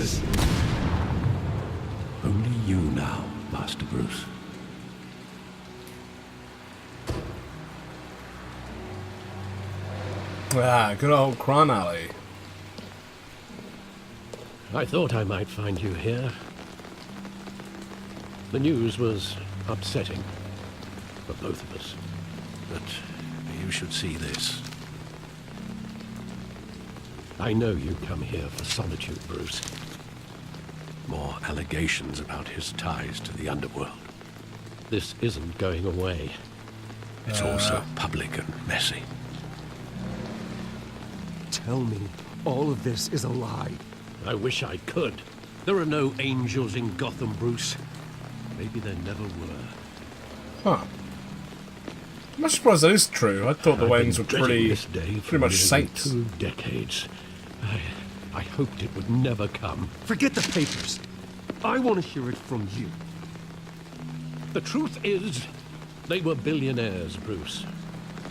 is! Only you now, Master Bruce. Ah, good old crime alley. I thought I might find you here. The news was upsetting for both of us. But you should see this. I know you come here for solitude, Bruce. More allegations about his ties to the underworld. This isn't going away. It's also public and messy. Tell me, all of this is a lie. I wish I could. There are no angels in Gotham, Bruce. Maybe there never were. Huh. I'm not surprised that is true. I thought the Waynes were pretty much saints. 2 decades. I hoped it would never come. Forget the papers. I want to hear it from you. The truth is, they were billionaires, Bruce.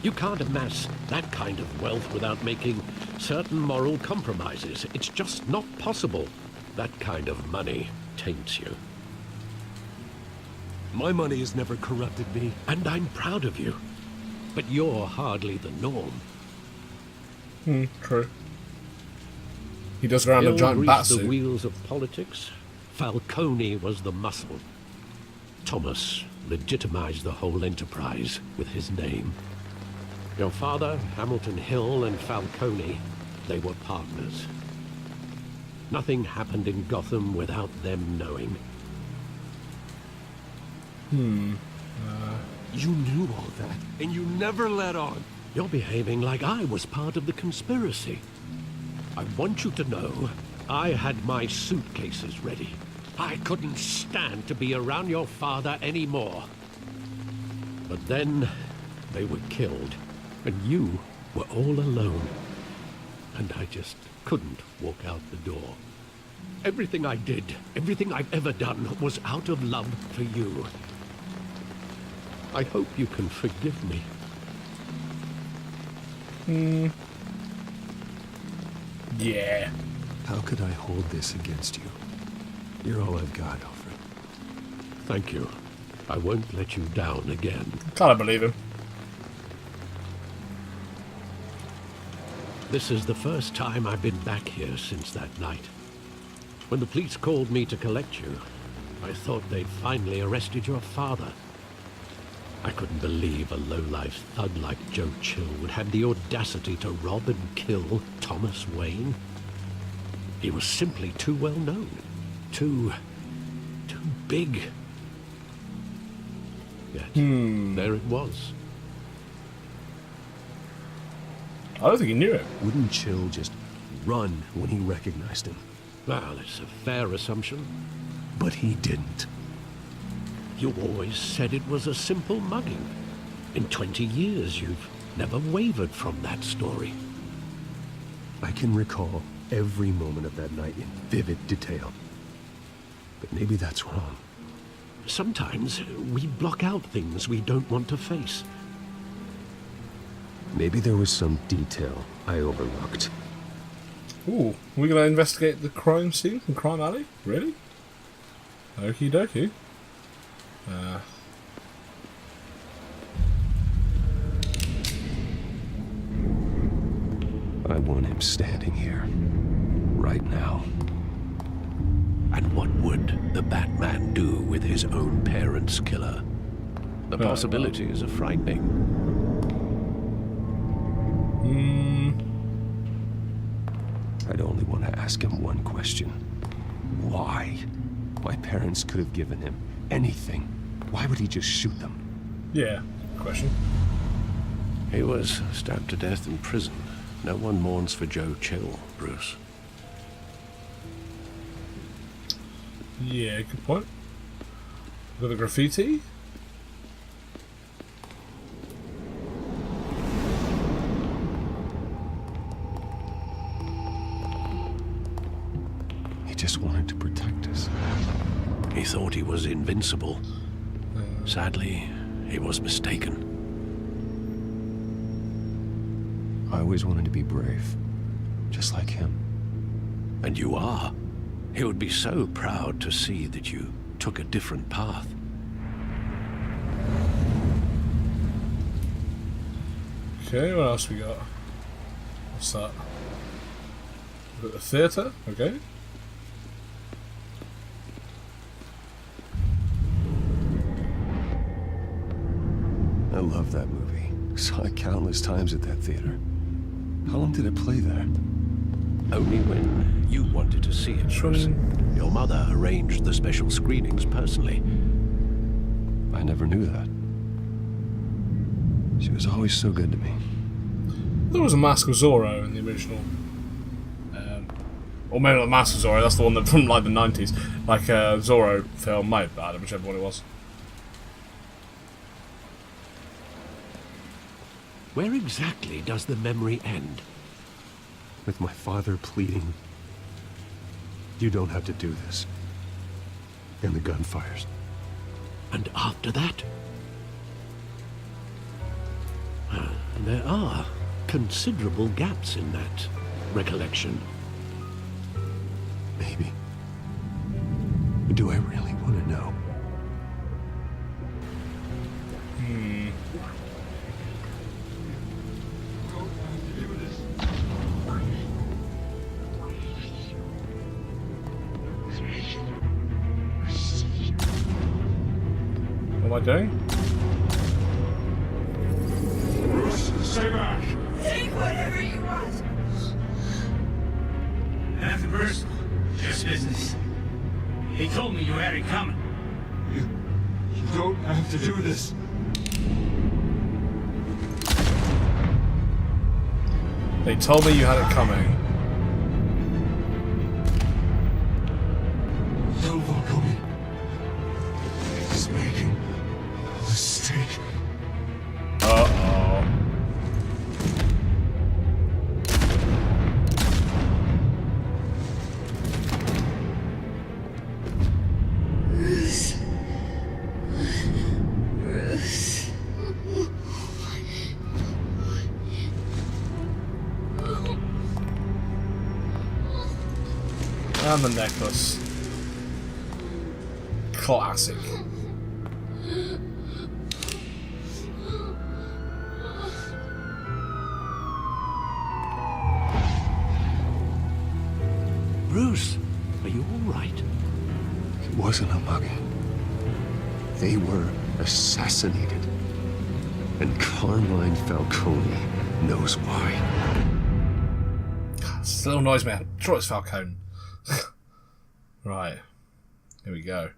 You can't amass that kind of wealth without making certain moral compromises. It's just not possible. That kind of money taints you. My money has never corrupted me. And I'm proud of you. But you're hardly the norm. True. He does go around a giant bat the suit. wheels of politics. Falcone was the muscle. Thomas legitimized the whole enterprise with his name. Your father, Hamilton Hill, and Falcone, they were partners. Nothing happened in Gotham without them knowing. You knew all that, and you never let on. You're behaving like I was part of the conspiracy. I want you to know, I had my suitcases ready. I couldn't stand to be around your father anymore. But then, they were killed, and you were all alone. And I just couldn't walk out the door. Everything I did, everything I've ever done, was out of love for you. I hope you can forgive me. Yeah. How could I hold this against you? You're all I've got, Alfred. Thank you. I won't let you down again. Can't believe him. This is the first time I've been back here since that night. When the police called me to collect you, I thought they'd finally arrested your father. I couldn't believe a low-life thug like Joe Chill would have the audacity to rob and kill Thomas Wayne. He was simply too well known. Too big. Yet, there it was. I don't think he knew it. Wouldn't Chill just run when he recognized him? Well, it's a fair assumption. But he didn't. You always said it was a simple mugging. In 20 years, you've never wavered from that story. I can recall every moment of that night in vivid detail. But maybe that's wrong. Sometimes we block out things we don't want to face. Maybe there was some detail I overlooked. Ooh, we're gonna investigate the crime scene from Crime Alley? Really? Okie dokie. I want him standing here, right now. And what would the Batman do with his own parents' killer? The possibilities are frightening. I'd only want to ask him one question. Why? My parents could have given him anything. Why would he just shoot them? Yeah, question. He was stabbed to death in prison. No one mourns for Joe Chill, Bruce. Yeah, good point. Got the graffiti? He just wanted to protect us. He thought he was invincible. Sadly, he was mistaken. I always wanted to be brave, just like him. And you are. He would be so proud to see that you took a different path. Okay, what else we got? What's that? We've got the theatre, okay. I love that movie. Saw it countless times at that theater. How long did it play there? Only when you wanted to see it, Bruce. Your mother arranged the special screenings personally. I never knew that. She was always so good to me. There was a Mask of Zorro in the original. Or maybe not Mask of Zorro, that's the one that from like the 90s. Like a Zorro film, might have been, whichever one it was. Where exactly does the memory end? With my father pleading, "You don't have to do this." And the gun fires. And after that? There are considerable gaps in that recollection. Maybe. But do I really want to know? What am I doing? Bruce, stay back. Take whatever you want. Nothing personal. Just business. He told me you had it coming. You don't have to do this. They told me you had it coming. Tell Falcone. He's making a mistake. Uh-oh. Bruce. Bruce. And the necklace. Classic. Bruce, are you all right? It wasn't a mug. They were assassinated. And Carmine Falcone knows why. Still annoys me. I'm sure it's Falcone. Right. Here we go.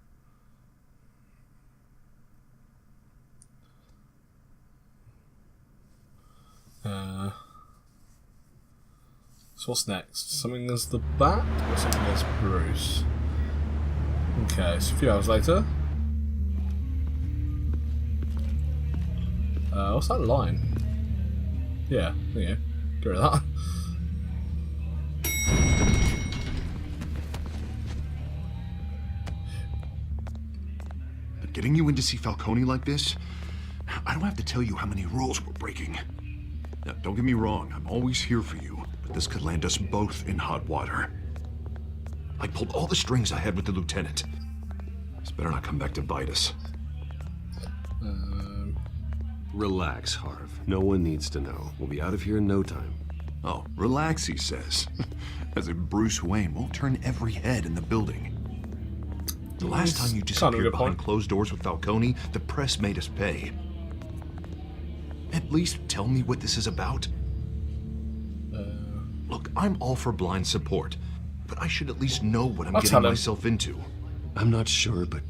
So what's next? Something as the Bat or something as Bruce? Okay, so a few hours later. What's that line? Yeah, there you go. Get rid of that. Getting you in to see Falcone like this? I don't have to tell you how many rules we're breaking. Now, don't get me wrong, I'm always here for you, but this could land us both in hot water. I pulled all the strings I had with the lieutenant. This better not come back to bite us. Relax, Harv. No one needs to know. We'll be out of here in no time. Oh, relax, he says. As if Bruce Wayne won't turn every head in the building. The last time you Kind of a disappeared good behind point. closed doors with Falcone, the press made us pay. At least tell me what this is about. Look, I'm all for blind support, but I should at least know what I'm I'll tell getting him. myself into. I'm not sure, but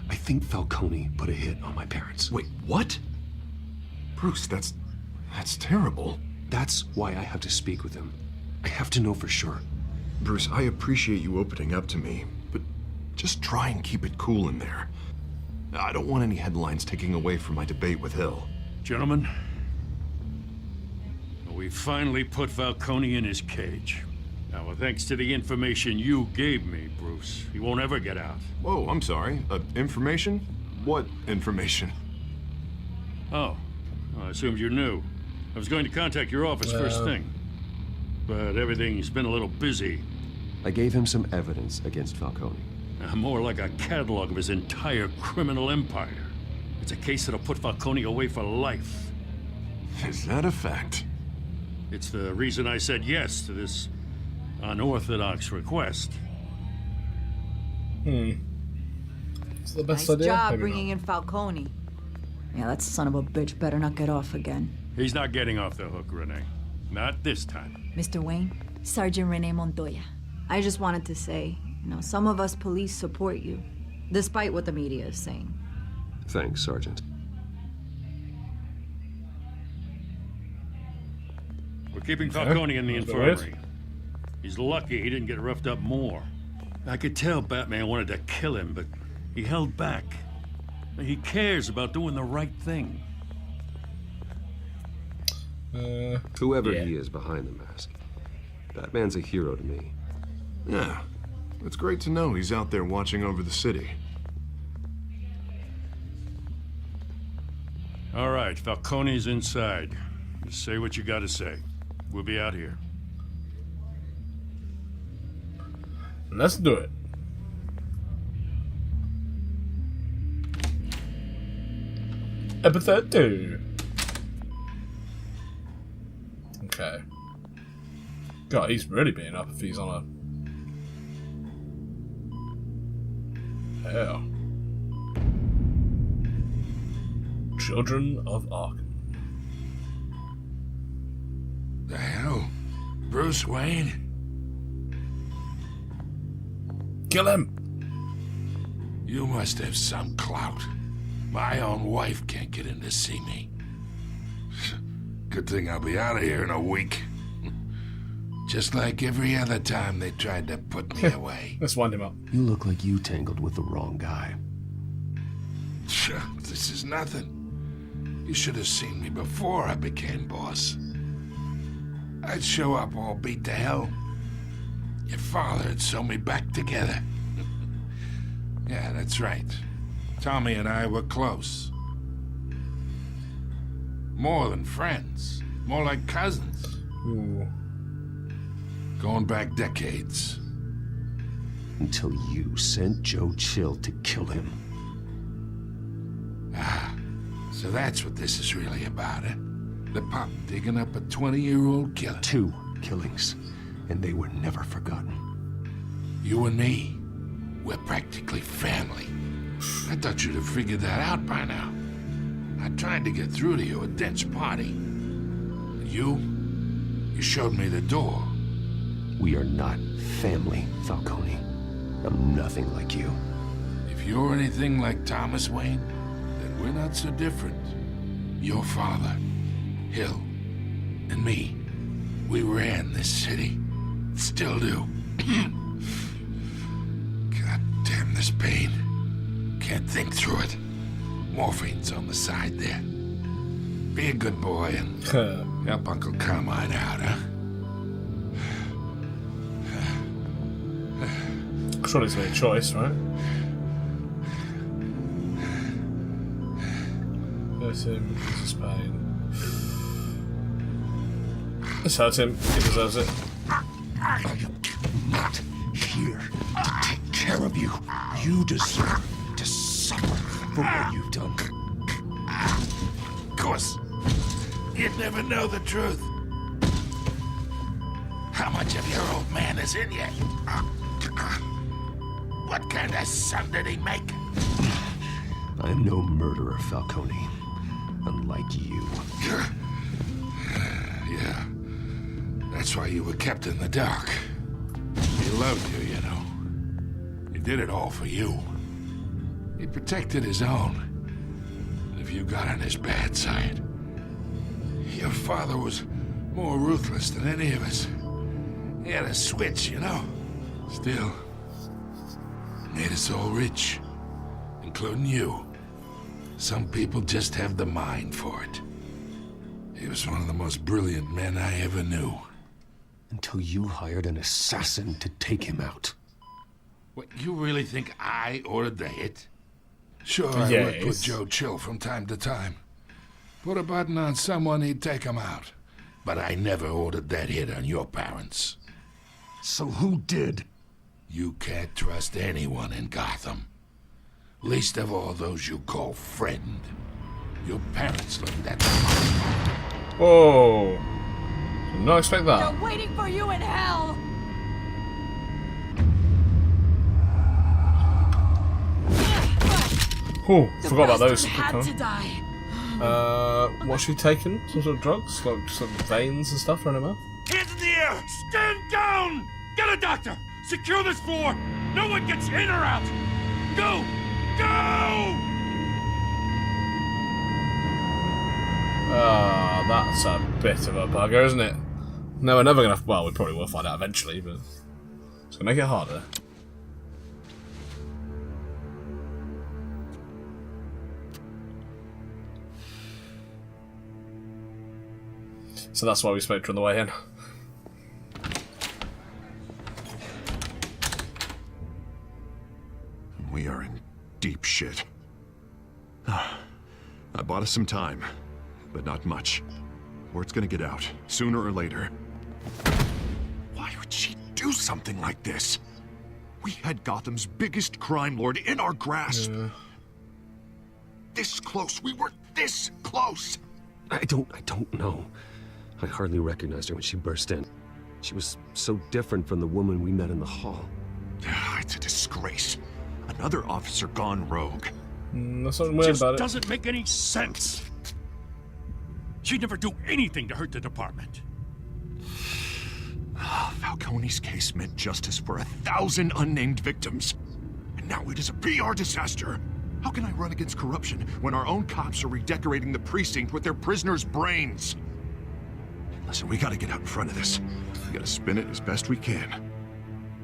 I think Falcone put a hit on my parents. Wait, what? Bruce, that's terrible. That's why I have to speak with him. I have to know for sure. Bruce, I appreciate you opening up to me, but just try and keep it cool in there. I don't want any headlines taking away from my debate with Hill. Gentlemen, we finally put Falcone in his cage. Now, thanks to the information you gave me, Bruce, he won't ever get out. Whoa, I'm sorry. Information? What information? Oh, I assumed you knew. I was going to contact your office first thing, but everything's been a little busy. I gave him some evidence against Falcone. More like a catalog of his entire criminal empire. It's a case that'll put Falcone away for life. Is that a fact? It's the reason I said yes to this unorthodox request. Is the best Nice idea? job Maybe bringing in Falcone. Yeah, that son of a bitch better not get off again. He's not getting off the hook, Renee. Not this time. Mr. Wayne, Sergeant Renee Montoya. I just wanted to say, some of us police support you, despite what the media is saying. Thanks, Sergeant. We're keeping Falcone in the That's a bit weird. infirmary. He's lucky he didn't get roughed up more. I could tell Batman wanted to kill him, but he held back. He cares about doing the right thing. Whoever yeah. he is behind the mask, Batman's a hero to me. Yeah. It's great to know he's out there watching over the city. All right, Falcone's inside. Just say what you gotta say. We'll be out here. Let's do it. Episode 2. Okay. God, he's really beating up if he's on a... Hell. Children of Arkham. The hell? Bruce Wayne? Kill him! You must have some clout. My own wife can't get in to see me. Good thing I'll be out of here in a week. Just like every other time they tried to put me away. Let's wind him up. You look like you tangled with the wrong guy. This is nothing. You should have seen me before I became boss. I'd show up all beat to hell. Your father'd sew me back together. Yeah, that's right. Tommy and I were close. More than friends. More like cousins. Ooh. Going back decades. Until you sent Joe Chill to kill him. Ah, so that's what this is really about, eh? The pop digging up a 20-year-old killer. 2 killings, and they were never forgotten. You and me, we're practically family. I thought you'd have figured that out by now. I tried to get through to you at Dent's party. You showed me the door. We are not family, Falcone. I'm nothing like you. If you're anything like Thomas Wayne, then we're not so different. Your father, Hill, and me, we ran this city. Still do. God damn this pain. Can't think through it. Morphine's on the side there. Be a good boy and help Uncle Carmine out, huh? Surely it's made a choice, right? Hurt him, this is pain. Let's hurt him, he deserves it. Not here to take care of you. You deserve to suffer for what you've done. Of course. You'd never know the truth. How much of your old man is in you? What kind of son did he make? I'm no murderer, Falcone. Unlike you. Yeah. That's why you were kept in the dark. He loved you, you know. He did it all for you. He protected his own. And if you got on his bad side, your father was more ruthless than any of us. He had a switch, you know. Still, made us all rich, including you. Some people just have the mind for it. He was one of the most brilliant men I ever knew. Until you hired an assassin to take him out. What, you really think I ordered the hit? Sure, I Yes. worked with Joe Chill from time to time. Put a button on someone, he'd take him out. But I never ordered that hit on your parents. So who did? You can't trust anyone in Gotham. Least of all those you call friend. Your parents learned that. Whoa. Did not expect that. They're waiting for you in hell! Oh, forgot about those. Had to die. What's she taking? Some sort of drugs? Like some veins and stuff around her mouth? Hands in the air! Stand down! Get a doctor! Secure this floor! No one gets in or out! Go! Go! That's a bit of a bugger, isn't it? No, we're never gonna. Well, we probably will find out eventually, but it's gonna make it harder. So that's why we spoke to her on the way in. We are in deep shit. I bought us some time, but not much. Word's gonna get out, sooner or later. Why would she do something like this? We had Gotham's biggest crime lord in our grasp. This close. We were this close. I don't know. I hardly recognized her when she burst in. She was so different from the woman we met in the hall. It's a disgrace. Another officer gone rogue. That's not weird Just about it. doesn't make any sense. She'd never do anything to hurt the department. Falcone's case meant justice for 1,000 unnamed victims. And now it is a PR disaster. How can I run against corruption when our own cops are redecorating the precinct with their prisoners' brains? Listen, we gotta get out in front of this. We gotta spin it as best we can.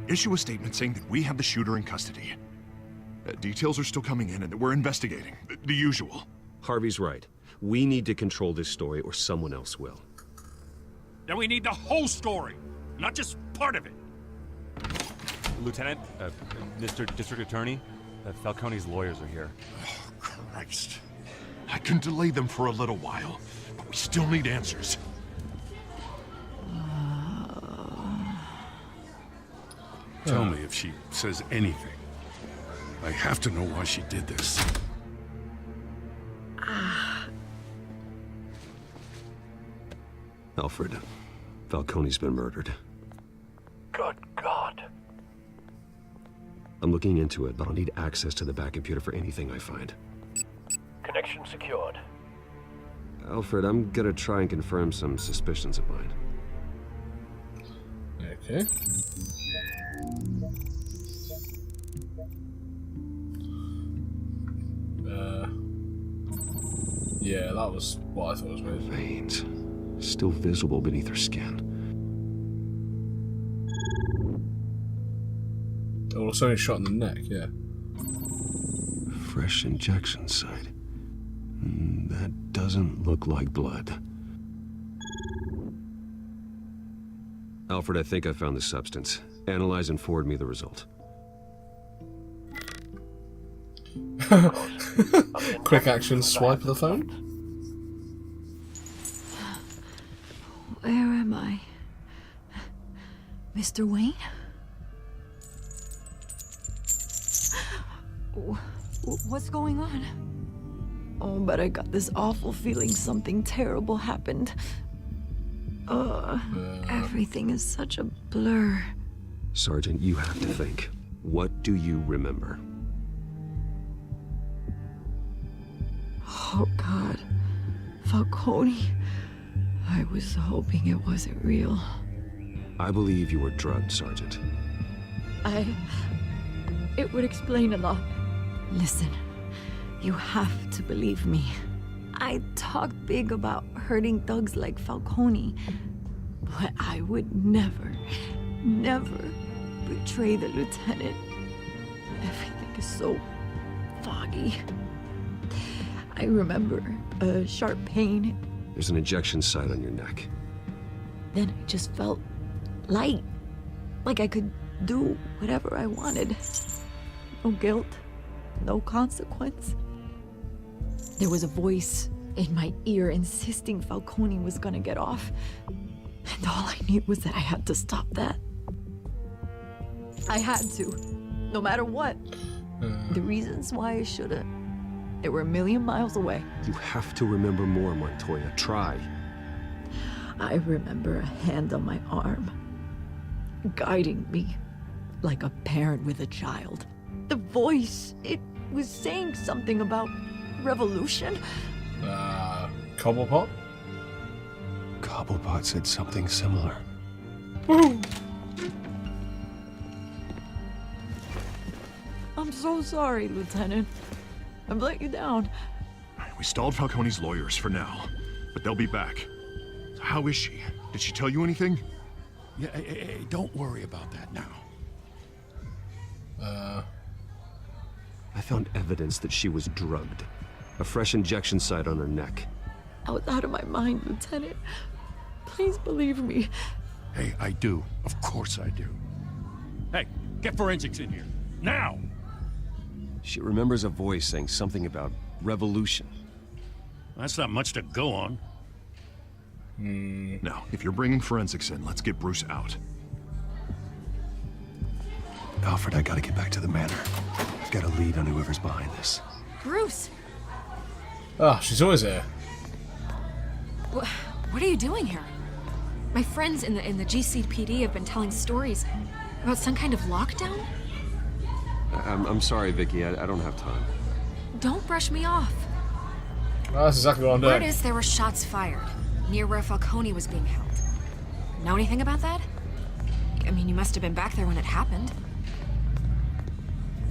Issue a statement saying that we have the shooter in custody. Details are still coming in and that we're investigating. The usual. Harvey's right. We need to control this story or someone else will. Then we need the whole story, not just part of it. Lieutenant, Mr. District Attorney, Falcone's lawyers are here. Oh, Christ. I can delay them for a little while, but we still need answers. Tell me if she says anything. I have to know why she did this. Alfred, Falcone's been murdered. Good God. I'm looking into it, but I'll need access to the back computer for anything I find. Connection secured. Alfred, I'm gonna try and confirm some suspicions of mine. Okay. Yeah, that was what I thought was weird. Veins. Still visible beneath her skin. Oh, it's only shot in the neck, yeah. Fresh injection site. That doesn't look like blood. Alfred, I think I found the substance. Analyze and forward me the result. Quick action swipe of the phone. Where am I? Mr. Wayne? What's going on? Oh, but I got this awful feeling something terrible happened. Everything is such a blur. Sergeant, you have to think. What do you remember? Oh, God. Falcone. I was hoping it wasn't real. I believe you were drugged, Sergeant. It would explain a lot. Listen, you have to believe me. I talk big about hurting thugs like Falcone, but I would never betray the lieutenant. Everything is so foggy. I remember a sharp pain. There's an injection site on your neck. Then I just felt light, like I could do whatever I wanted. No guilt, no consequence. There was a voice in my ear insisting Falcone was gonna get off. And all I knew was that I had to stop that. I had to, no matter what. The reasons why I shouldn't, they were a million miles away. You have to remember more, Montoya. Try. I remember a hand on my arm, guiding me like a parent with a child. The voice, it was saying something about revolution. Cobblepot? Cobblepot said something similar. I'm so sorry, Lieutenant. I've let you down. We stalled Falcone's lawyers for now, but they'll be back. So how is she? Did she tell you anything? Yeah, hey, don't worry about that now. I found evidence that she was drugged. A fresh injection site on her neck. I was out of my mind, Lieutenant. Please believe me. Hey, I do. Of course I do. Hey, get forensics in here. Now! She remembers a voice saying something about revolution. That's not much to go on. Now, if you're bringing forensics in, let's get Bruce out. Alfred, I gotta get back to the manor. I've got a lead on whoever's behind this. Bruce! Ah, she's always here. What are you doing here? My friends in the GCPD have been telling stories about some kind of lockdown? I'm sorry, Vicky. I don't have time. Don't brush me off. Oh, that's exactly what I'm doing. Word is there were shots fired near where Falcone was being held. Know anything about that? I mean, you must have been back there when it happened.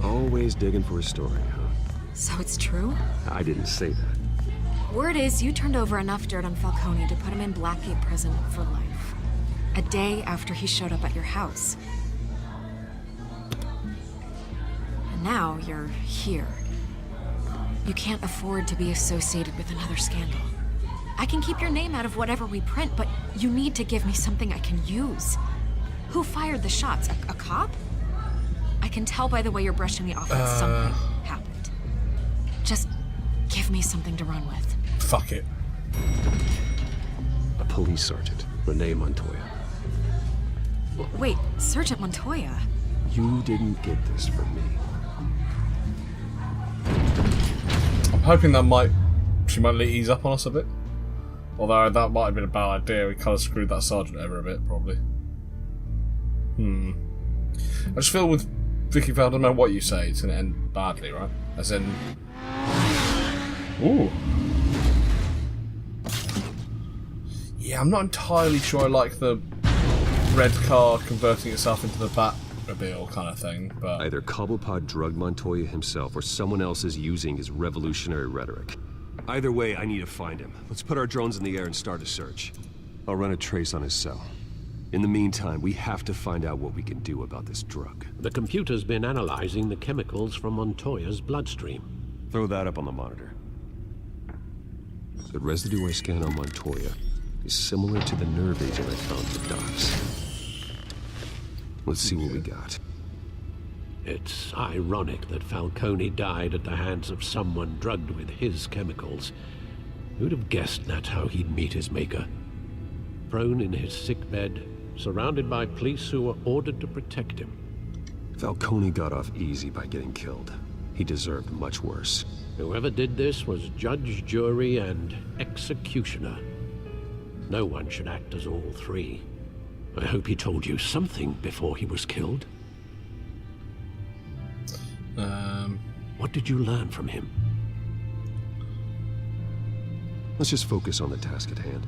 Always digging for a story, huh? So it's true? I didn't say that. Word is you turned over enough dirt on Falcone to put him in Blackgate prison for life. A day after he showed up at your house. And now you're here. You can't afford to be associated with another scandal. I can keep your name out of whatever we print, but you need to give me something I can use. Who fired the shots? A cop? I can tell by the way you're brushing me off that something happened. Just give me something to run with. Fuck it. A police sergeant, Renee Montoya. Wait, Sergeant Montoya? You didn't get this from me. I'm hoping that she might ease up on us a bit. Although that might have been a bad idea. We kind of screwed that sergeant over a bit, probably. I just feel with Vicky Vale, no matter what you say, it's going to end badly, right? As in... Ooh. Yeah, I'm not entirely sure I like the red car converting itself into the Batmobile kind of thing, but... Either Cobblepot drugged Montoya himself or someone else is using his revolutionary rhetoric. Either way, I need to find him. Let's put our drones in the air and start a search. I'll run a trace on his cell. In the meantime, we have to find out what we can do about this drug. The computer's been analyzing the chemicals from Montoya's bloodstream. Throw that up on the monitor. The residue I scan on Montoya is similar to the nerve agent I found at the docks. Let's see what we got. It's ironic that Falcone died at the hands of someone drugged with his chemicals. Who'd have guessed that's how he'd meet his maker? Prone in his sickbed, surrounded by police who were ordered to protect him. Falcone got off easy by getting killed. He deserved much worse. Whoever did this was judge, jury, and executioner. No one should act as all three. I hope he told you something before he was killed. What did you learn from him? Let's just focus on the task at hand.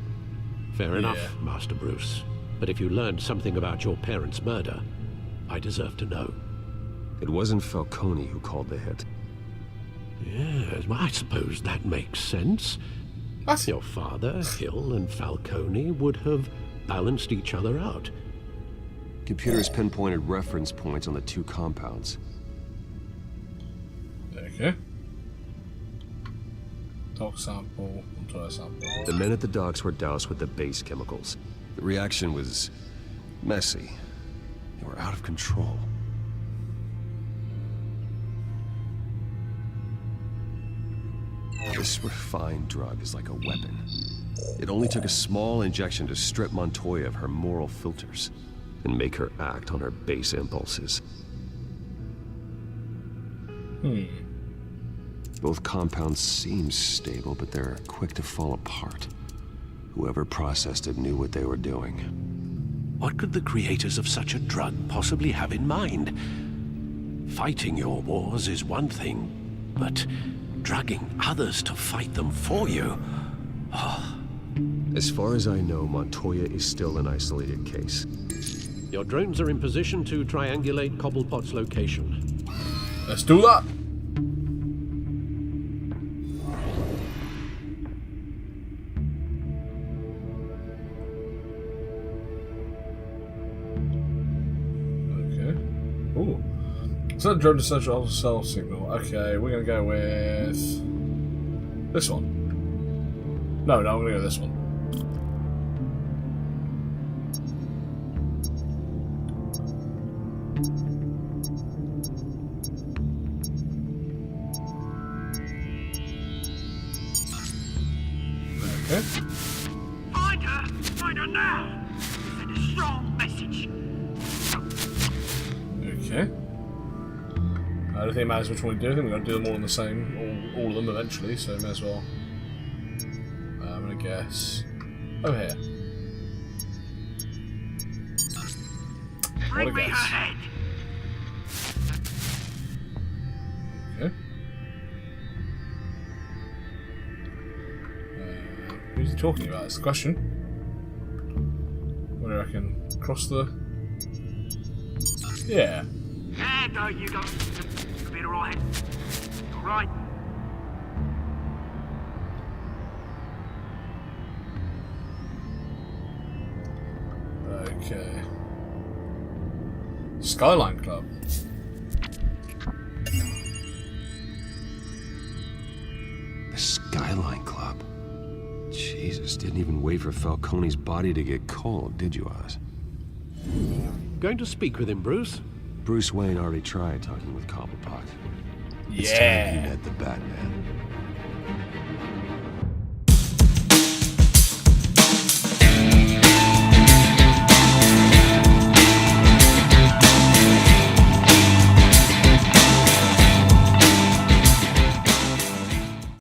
Fair enough, Master Bruce. But if you learned something about your parents' murder, I deserve to know. It wasn't Falcone who called the hit. Yes, well, I suppose that makes sense. Your father, Hill, and Falcone would have balanced each other out. Computers pinpointed reference points on the two compounds. Okay. Dock sample, Montoya sample. The men at the docks were doused with the base chemicals. The reaction was messy. They were out of control. This refined drug is like a weapon. It only took a small injection to strip Montoya of her moral filters. and make her act on her base impulses. Both compounds seem stable, but they're quick to fall apart. Whoever processed it knew what they were doing. What could the creators of such a drug possibly have in mind? Fighting your wars is one thing, but drugging others to fight them for you? As far as I know, Montoya is still an isolated case. Your drones are in position to triangulate Cobblepot's location. Let's do that. Ooh. So that drone to central cell signal. Okay, we're gonna go with this one. No, I'm gonna go with this one. Okay. Find her now! Send a strong message. Okay. I don't think it matters which one we do. I think we're going to do them all in the same, all of them eventually, so may as well. I'm going to guess. Oh, here. Bring What a me her guess. head! Okay. Who's he talking about? That's the question. What do you reckon? Cross the... Yeah. There, go, you go. You'll be alright. You're right. Okay. Skyline Club. The Skyline Club? Jesus, didn't even wait for Falcone's body to get cold, did you, Oz? Going to speak with him, Bruce? Bruce Wayne already tried talking with Cobblepot. It's time he met the Batman.